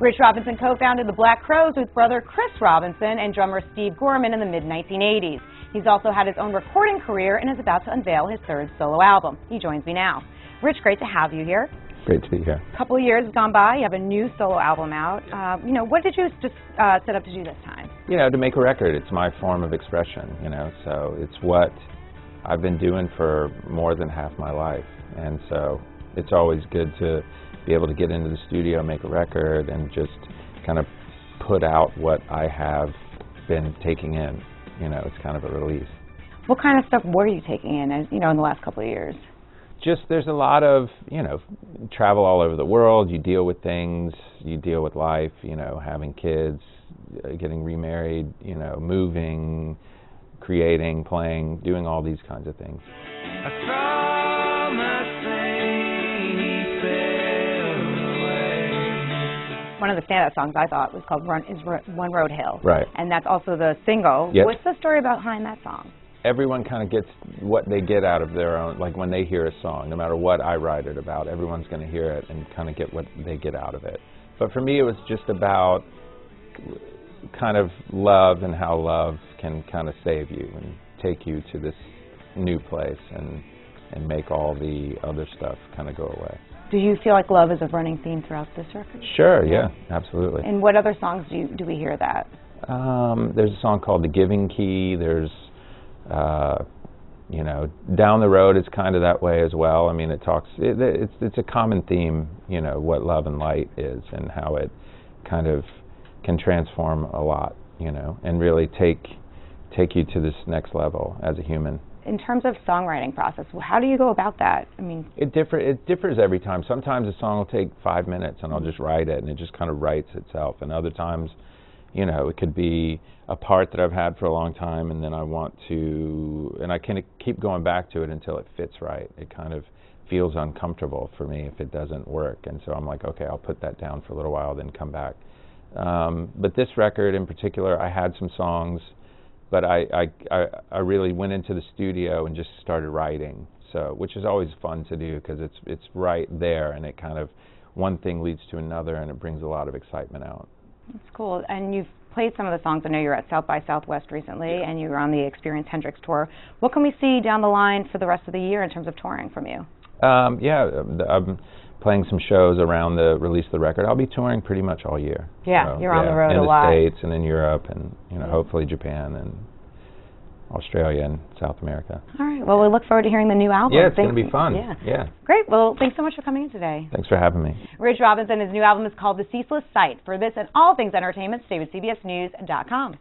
Rich Robinson co-founded the Black Crowes with brother Chris Robinson and drummer Steve Gorman in the mid-1980s. He's also had his own recording career and is about to unveil his third solo album. He joins me now. Rich, great to have you here. Great to be here. A couple of years have gone by. You have a new solo album out. What did you just set up to do this time? To make a record. It's my form of expression, so it's what I've been doing for more than half my life. And so it's always good to be able to get into the studio, make a record, and just kind of put out what I have been taking in. It's kind of a release. What kind of stuff were you taking in, in the last couple of years? Just there's a lot of, travel all over the world. You deal with things, you deal with life, having kids, getting remarried, moving, creating, playing, doing all these kinds of things. One of the standout songs I thought was called One Road Hill. Right. And that's also the single. Yep. What's the story behind that song? Everyone kind of gets what they get out of their own, like when they hear a song, no matter what I write it about, everyone's going to hear it and kind of get what they get out of it. But for me, it was just about kind of love and how love can kind of save you and take you to this new place and make all the other stuff kind of go away. Do you feel like love is a running theme throughout this record? Sure, yeah, absolutely. And what other songs do we hear that? There's a song called The Giving Key. There's Down the Road is kind of that way as well. I mean, it's a common theme, what love and light is and how it kind of can transform a lot, and really take you to this next level as a human. In terms of songwriting process, how do you go about that? I mean, it differs every time. Sometimes a song will take 5 minutes and I'll just write it and it just kind of writes itself. And other times, it could be a part that I've had for a long time and then I can keep going back to it until it fits right. It kind of feels uncomfortable for me if it doesn't work. And so I'm like, okay, I'll put that down for a little while, then come back. But this record in particular, I had some songs, but I really went into the studio and just started writing, which is always fun to do because it's right there and it kind of, one thing leads to another and it brings a lot of excitement out. That's cool. And you've played some of the songs. I know you were at South by Southwest recently and you were on the Experience Hendrix tour. What can we see down the line for the rest of the year in terms of touring from you? I'm playing some shows around the release of the record. I'll be touring pretty much all year. Yeah, so, you're on the road a lot. In the States and in Europe and hopefully Japan and Australia and South America. All right. Well, we look forward to hearing the new album. Yeah, it's going to be fun. Yeah. Great. Well, thanks so much for coming in today. Thanks for having me. Rich Robinson, his new album is called Ceaseless Sight. For this and all things entertainment, stay with CBSNews.com.